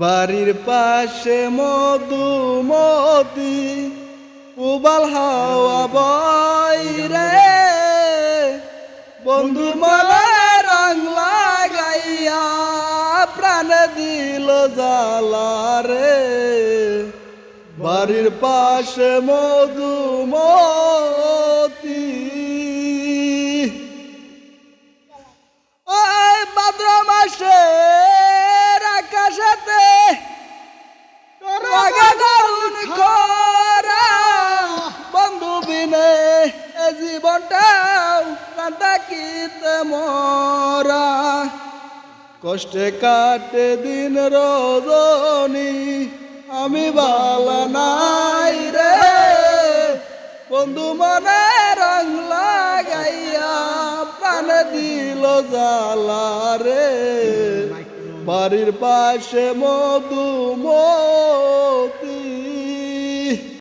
বাড়ির পাশে মধুমতি উবাল হাওয়া বয় রে, বন্ধু মনে রং লাগাইয়া প্রাণ দিল জ্বালা রে। বাড়ির পাশে মধুমতি ওই ভাদ্র মাসে আকাশেতে বন্ধু বিনে এ জীবনটাও কান্দাকিতে মরা, কষ্টে কাটে দিন রজনী আমি ভালো নাই রে। বন্ধু মনে রং লাগাইয়া প্রাণ দিল জ্বালা রে। বাড়ির পাশে মধুমতি